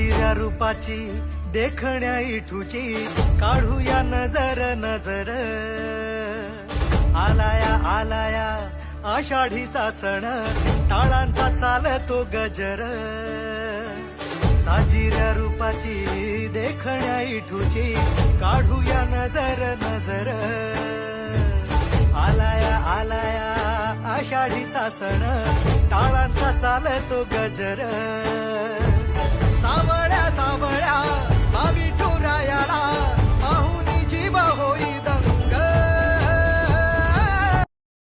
साजिऱ्या रूपाची देखण्या इठूची काढूया नजर नजर आलाया आलाया आषाढीचा सण टाळांचा चालतो गजर साजिऱ्या रूपाची देखण्या इठूची काढूया नजर नजर आलाया आलाया आषाढीचा सण टाळांचा चालतो गजर सावळ्या सावळ्या विठुरायाला पाहुनी जीव होई